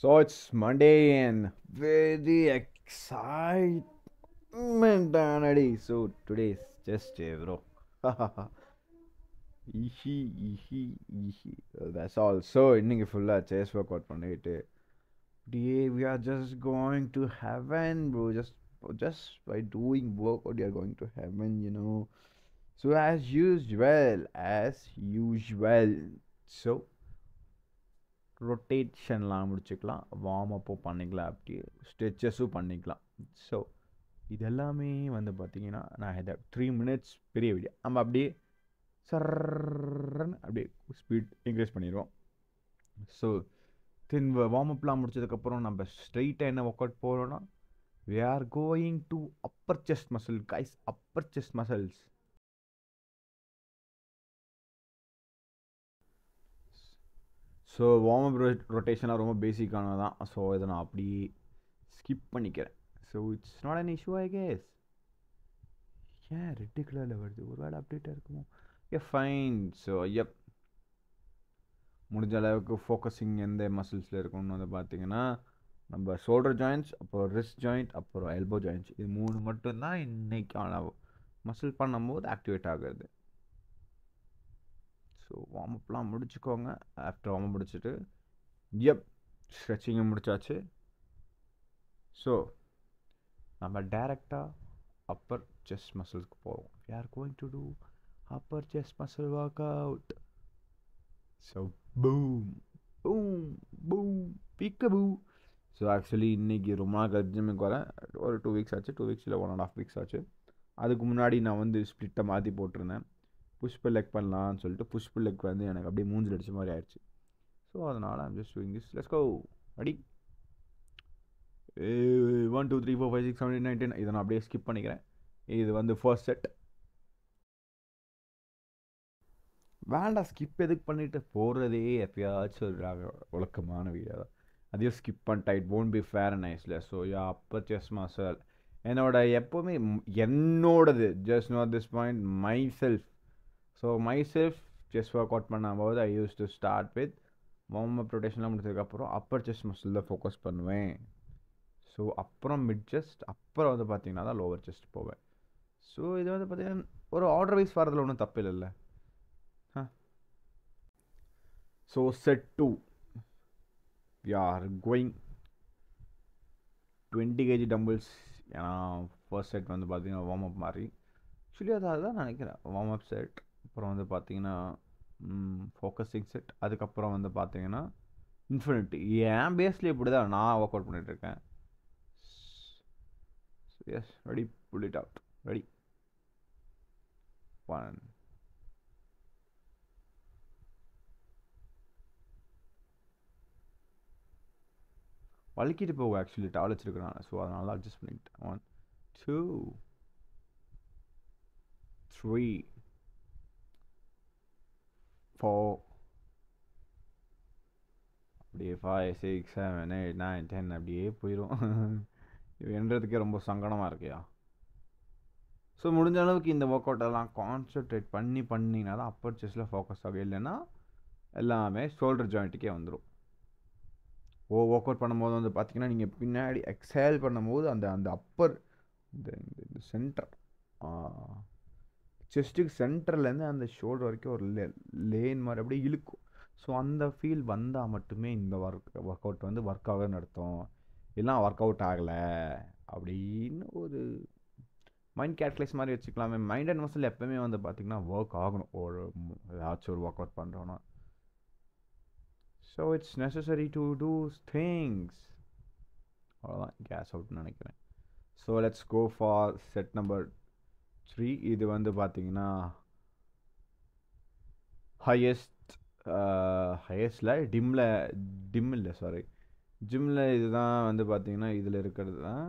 So it's Monday and very excitement already. So today is just day, bro. Ihi, ihi, ihi. That's all. So இன்னைக்கு ஃபுல்லா chest workout பண்ணிட்டு today we are just going to heaven, bro. Just by doing workout, you are going to heaven. So as usual. So ரொட்டேஷன்லாம் முடிச்சுக்கலாம், warm அப்பும் பண்ணிக்கலாம், அப்படியே ஸ்ட்ரெச்சஸும் பண்ணிக்கலாம். So இதெல்லாமே வந்து பார்த்தீங்கன்னா நான் இதை 3 மினிட்ஸ் பெரிய வீடியோ நம்ம அப்படியே சர்ன்னு அப்படியே ஸ்பீட் இன்க்ரீஸ் பண்ணிடுவோம். ஸோ தென் வார்ம் அப்லாம் முடிச்சதுக்கப்புறம் நம்ம ஸ்ட்ரெயிட்டாக என்ன ஒர்க் அவுட் போகிறோன்னா we are going to upper chest muscle, guys. Upper chest muscles. So warm up ரொட்டேஷனாக ரொம்ப பேசிக்கானதான். ஸோ இதை நான் அப்படியே ஸ்கிப் பண்ணிக்கிறேன். So it's not an issue, I guess. ஏன் ரெட்டு கலரில் வருது? ஒரு வேளை அப்டேட்டாக இருக்குமோ? ஃபைன். ஸோ முடிஞ்ச அளவுக்கு ஃபோக்கஸிங் எந்த மசில்ஸில் இருக்கணும்னு வந்து பார்த்தீங்கன்னா நம்ம ஷோல்டர் ஜாயின்ட்ஸ், அப்புறம் ரிஸ்ட் ஜாயிண்ட், அப்புறம் எல்போ ஜாயின்ட்ஸ், இது 3 மட்டும்தான் இன்னைக்கான மசில் பண்ணும்போது ஆக்டிவேட் ஆகுது. ஸோ வார்ம் அப்லாம் முடிச்சுக்கோங்க. ஆஃப்டர் வார்ம் அப் முடிச்சுட்டு ஸ்ட்ரெச்சிங்கை முடிச்சாச்சு. ஸோ நம்ம டேரெக்டாக அப்பர் செஸ்ட் மசில்ஸ்க்கு போகிறோம். we are going to do upper chest muscle workout. So boom boom boom peekaboo. So actually இன்றைக்கி ரொம்ப நாள் கழிச்சு வரேன். ஒரு 2 வீக்ஸ் ஆச்சு. 2 வீக்ஸில் 1.5 வீக்ஸ் ஆச்சு. அதுக்கு முன்னாடி நான் வந்து ஸ்ப்ளிட்டை மாற்றி போட்டிருந்தேன். புஷ்புல் லெக் பண்ணலான்னு சொல்லிட்டு புஷ்புல் லெக் வந்து எனக்கு அப்படியே மூஞ்சில் அடித்த மாதிரி ஆயிடுச்சு. ஸோ அதனால் I'm just doing this. Let's go. அடி 1 2 3 4 5 6 7 8 9 10. இதை நான் அப்படியே ஸ்கிப் பண்ணிக்கிறேன். இது வந்து ஃபர்ஸ்ட் செட். வேண்டாம், ஸ்கிப் எதுக்கு பண்ணிட்டு போகிறதே எப்பயாச்சும் ஒரு ஒழுக்கமான வீடியோ தான். அதையும் ஸ்கிப் பண்ணிட்டா it won't be fair and நைஸில். ஸோ அப்பர் செஸ்ட் மசில் எப்போவுமே என்னோடது just not this point myself. So myself chest work out பண்ணும்போது I use to start with warm up ரொட்டேஷன்லாம் முடிச்சதுக்கப்புறம் அப்பர் செஸ்ட் மசில் தான் focus பண்ணுவேன். So அப்புறம் mid chest, அப்புறம் வந்து பார்த்தீங்கன்னா தான் லோவர் செஸ்ட் போவேன். ஸோ இது வந்து பார்த்தீங்கன்னா ஒரு ஆர்டர் வைஸ் வரதில் ஒன்றும் தப்பு இல்லைல்ல. So set 2 we are going 20 kg dumbbells. ஏன்னா ஃபர்ஸ்ட் செட் வந்து பார்த்தீங்கன்னா வார்ம் அப் மாதிரி ஆக்சுவலி அதுதான் நினைக்கிறேன். வார்ம் அப் செட், அப்புறம் வந்து பார்த்தீங்கன்னா ஃபோக்கஸிங் செட், அதுக்கப்புறம் வந்து பார்த்தீங்கன்னா இன்ஃபினிட்டி. என் பேஸ்லேயே இப்படி தான் நான் ஒர்க் அவுட் பண்ணிகிட்ருக்கேன். Yes, ready, pull it out. Ready, 1 வலிக்கிட்டு போகும். ஆக்சுவலி டவல் வச்சுருக்கிறேன், ஸோ அதனால அட்ஜஸ்ட் பண்ணிக்கிட்டேன். 1 2 3 4 அப்படியே 5 6 7 8 9 10 அப்படியே போயிடும். இது என்றதுக்கே ரொம்ப சங்கடமாக இருக்கியா. ஸோ முடிஞ்ச அளவுக்கு இந்த ஒர்க் அவுட்டெல்லாம் கான்சன்ட்ரேட் பண்ணிங்கன்னா தான் அப்பர் செஸ்ட்டில் ஃபோக்கஸ் ஆகும். இல்லைன்னா எல்லாமே ஷோல்டர் ஜாயிண்ட்டுக்கே வந்துடும். ஒர்க் அவுட் பண்ணும்போது வந்து பார்த்தீங்கன்னா நீங்கள் பின்னாடி எக்ஸேல் பண்ணும்போது அந்த அந்த அப்பர் இந்த சென்டர் செஸ்ட்டுக்கு சென்டர்லேருந்து அந்த ஷோல்டர் வரைக்கும் ஒரு லேன் மாதிரி அப்படியே இழுக்கும். ஸோ அந்த ஃபீல் வந்தால் மட்டுமே இந்த ஒர்க் அவுட் வந்து ஒர்க் ஆக நடத்தும். இல்லைனா ஒர்க் அவுட் ஆகலை அப்படின்னு ஒரு மைண்ட் கேல்குலேஷன் மாதிரி வச்சுக்கலாமே. மைண்ட் அண்ட் மசில் எப்போவுமே வந்து பார்த்திங்கன்னா ஒர்க் ஆகணும் ஏதாச்சும் ஒரு ஒர்க் அவுட் பண்ணுறோன்னா. So it's necessary to do things. அவ்வளோதான், கேஸ் அவுட்னு நினைக்கிறேன். So let's go for set number 3. இது வந்து பார்த்தீங்கன்னா ஹையஸ்டில் டிம் இல்லை சாரி ஜிம்மில் இதுதான் வந்து பார்த்தீங்கன்னா இதில் இருக்கிறது தான்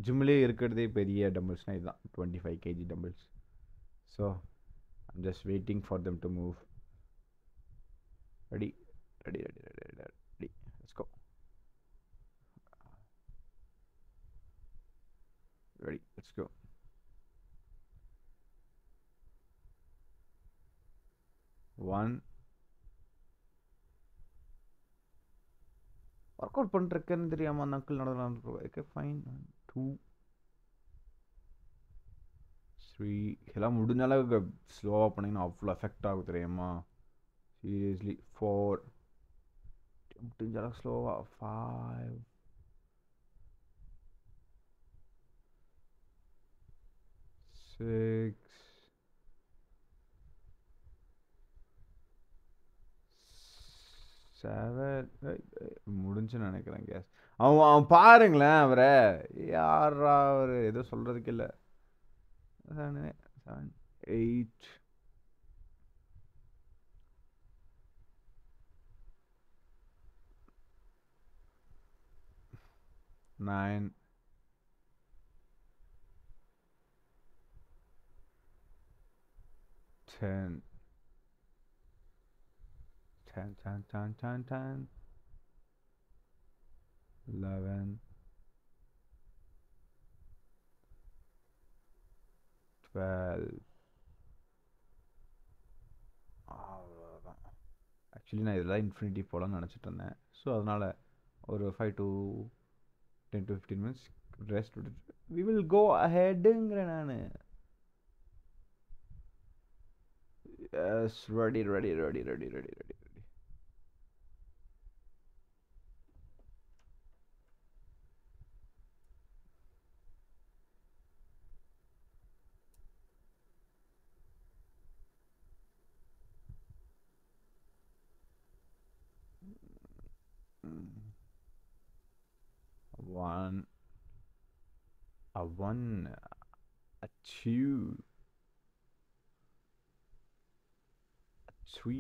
ஜிம்லேயே இருக்கிறதே பெரிய டம்பிள்ஸ்னால் இதுதான் 25 kg dumbbells. So I'm just waiting for them to move. Ready ready ready ready ready ready let's go. Ready, let's go. 1 work out பண்ணுறதுக்குன்னு தெரியாமல் அந்த அங்கிள் நடந்து ஓகே ஃபைன் 2 3 எல்லாம் முடிஞ்ச அளவுக்கு ஸ்லோவாக பண்ணிங்கன்னா அவ்வளோ எஃபெக்ட் ஆகும் தெரியுமா சீரியஸ்லி 4 முடிஞ்ச அளவுக்கு ஸ்லோவாக 5 6 முடிஞ்சுன்னு நினைக்கிறேன் கேஸ் அவன் பாருங்களேன் அவரை யாரா அவர் எதுவும் சொல்கிறதுக்கு இல்லை 7 8 9 10 10 10 10 10 10 11 12 அவ்வளோதான் ஆக்சுவலி நான் இதெல்லாம் இன்ஃபினிட்டி போகலான்னு நினச்சிட்டு இருந்தேன் ஸோ அதனால் ஒரு 5 to 10 to 15 minutes ரெஸ்ட் விட்டுட்டு வி வில் கோ அஹெட்டுங்கிறேன் நான் S ready ready ready ready ready ready ready 1 a 1 a 2 a 3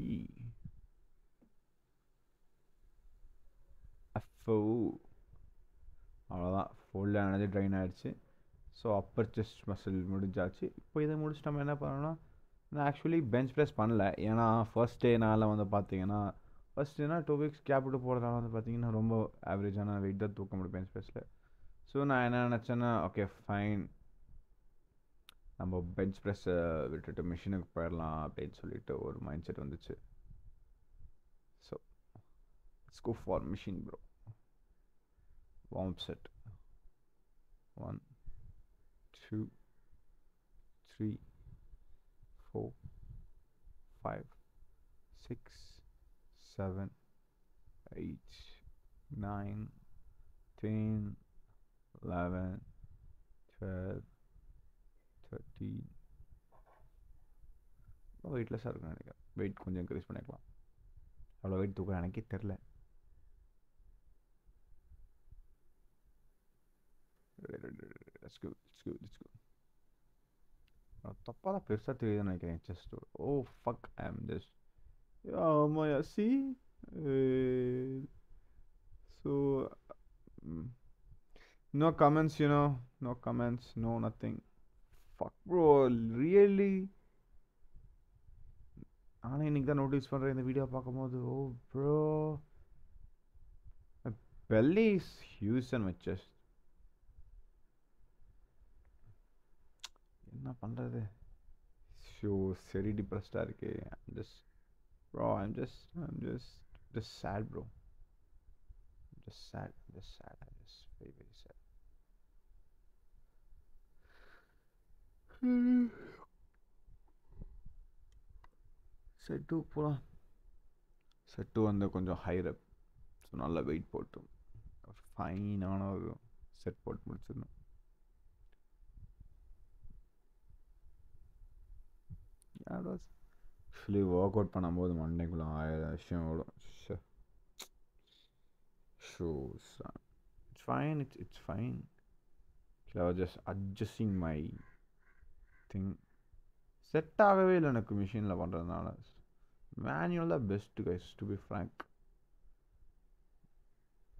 a 4 அவ்வளோதான் ஃபுல் எனர்ஜி ட்ரைன் ஆகிடுச்சு ஸோ அப்பர் செஸ்ட் மசில் முடிஞ்சாச்சு இப்போ இதை முடிச்சு நம்ம என்ன பண்ணோம்னா நான் ஆக்சுவலி பெஞ்ச் ப்ரெஸ் பண்ணல ஏன்னா ஃபர்ஸ்ட் டேனால் வந்து பார்த்தீங்கன்னா ஃபர்ஸ்ட் டேனா 2 வீக்ஸ் கேப் விட்டு போகிறதால வந்து பார்த்தீங்கன்னா ரொம்ப ஆவரேஜான வெயிட் தான் தூக்க முடியும் பெஞ்ச் ப்ரெஸ்ஸில் ஸோ நான் என்ன நினச்சேன்னா ஓகே ஃபைன் நம்ம பெஞ்ச் ப்ரெஸ்ஸை விட்டுட்டு மிஷினுக்கு போயிடலாம் அப்படின்னு சொல்லிட்டு ஒரு மைண்ட் செட் வந்துச்சு so let's go for machine bro warm set 1 2 3 4 5 6 7 8 9 10 11 12 13 வெயிட்லெஸ்ஸாக இருக்குன்னு நினைக்கிறேன் வெயிட் கொஞ்சம் இன்க்ரீஸ் பண்ணிக்கலாம் அவ்வளோ வெயிட் தூக்கம் எனக்கே தெரில தப்பாக தான் பெருசாக தெரியுதுன்னு நினைக்கிறேன் செஸ்ட் ஓ ஃபக் ஐ ஆம் ஜஸ்ட் ஆமாம் C so no comments no comments no nothing fuck bro really ஆனால் இன்னைக்கு தான் நோட்டீஸ் பண்ணுறேன் இந்த வீடியோ பார்க்கும்போது ஓ bro belly is huge and my chest என்ன பண்ணுறது ஷோ சரி டிப்ரெஸ்டாக இருக்கு I'm just sad bro I'm just sad I'm just very very sad set போகலாம் செட்டு வந்து கொஞ்சம் ஹை ரெப் ஸோ நல்லா வெயிட் போட்டு ஃபைனான ஒரு செட் போட்டு முடிச்சிடணும் ஆக்சுவலி ஒர்க் அவுட் பண்ணும்போது மண்டைக்குள்ள 1000 விஷயம் ஓடும் shoes it's fine it's fine I was just adjusting my thing set ஆகவே இல்லை எனக்கு மிஷினில் பண்ணுறதுனால மேனுவல் தான் best guys to be frank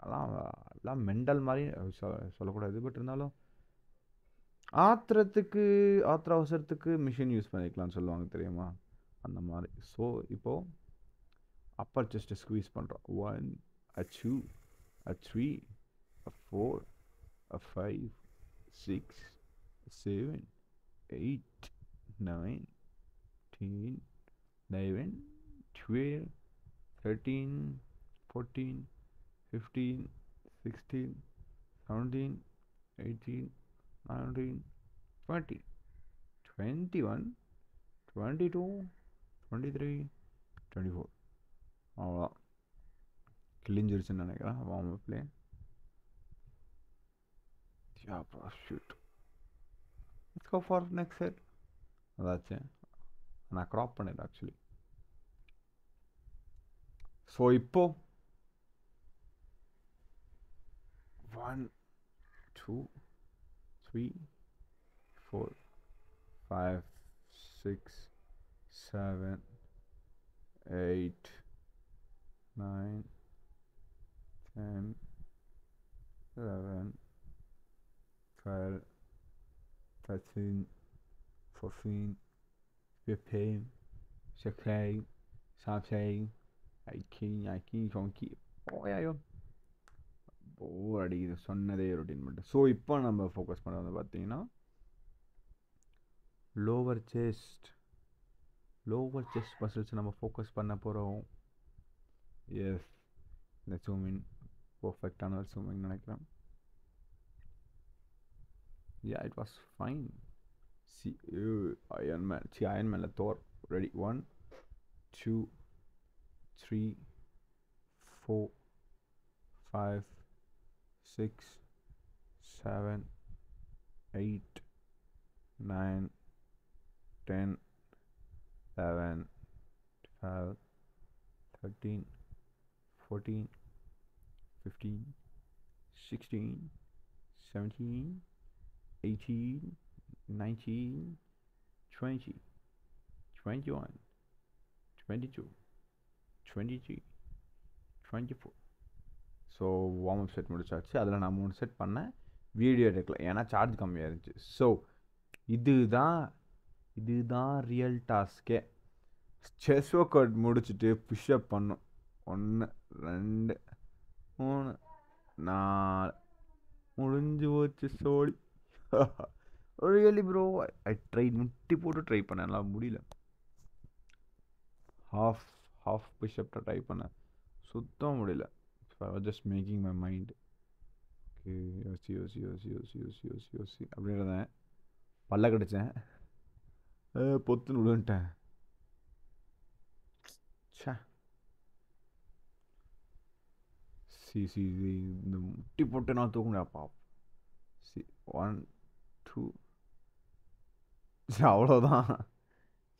எல்லாம் மெண்டல் மாதிரி சொல்லக்கூடாது பட் இருந்தாலும் ஆத்திர அவசரத்துக்கு மிஷின் யூஸ் பண்ணிக்கலாம்னு சொல்லுவாங்க தெரியுமா அந்த மாதிரி ஸோ இப்போது அப்பர் செஸ்ட்டை ஸ்குவீஸ் பண்ணுறோம் 1 a 2 a 3 a 4 a 5 6 7 8 9 10 11 12 13 14 15, 16, 17, 18, 19, 20, 21, 22, 23, 24. அவ்வளோதான் கிழிஞ்சிருச்சுன்னு நினைக்கிறேன் வார்ம் அப்லேயே. Shoot let's go for next set. அதாச்சு நான் க்ராப் பண்ணிடுறேன் ஆக்சுவலி. ஸோ இப்போ 1 2 3 4 5 6 7 8 9 10 11 12 13 14 15 16 17 18 19 போயாயோ போர் அடிக்குது சொன்னதே ரொட்டீன் மட்டும். ஸோ இப்போ நம்ம ஃபோக்கஸ் பண்ண வந்து பார்த்தீங்கன்னா லோவர் செஸ்ட் மசில்ஸ் நம்ம ஃபோக்கஸ் பண்ண போகிறோம். எஸ், இந்த ஜூமின் பர்ஃபெக்டான ஒரு ஜூமிங் நினைக்கிறேன். Yeah, it was fine. See, Iron Man, Thor. Ready? 1, 2, 3, 4, 5, 6, 7, 8, 9, 10, 11, 12, 13, 14, 15, 16, 17, 18, 19, 20, 21, 22, 23, 24. So warm up set முடிச்சாச்சு. அதில் நான் 3 செட் பண்ணேன், வீடியோ எடுக்கல ஏன்னா சார்ஜ் கம்மியாக இருந்துச்சு. ஸோ இதுதான் ரியல் டாஸ்கே. செஸ் ஒர்க் அவுட் முடிச்சுட்டு புஷ்அப் பண்ணும். 1 2 3 4 முடிஞ்சு போச்சு சோழி. ரியலி ப்ரோ, ஐ ட்ரை முட்டி போட்டு ட்ரை பண்ணேன், எல்லாம் முடியல. ஹாஃப் புஷ்அப் ட்ரை பண்ணேன், சுத்தம் முடியல. So I was just making my mind. Okay, யோசி அப்படின்றதேன். பல்ல கடிச்சேன், பொத்துன்னு விடுன்ட்டேன். இந்த முட்டி போட்டு நான் தூக்க முடியாப்பா. 1 2 அவ்வளோதான்.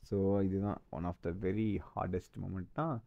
ஸோ இதுதான் one of the very hardest moment தான்.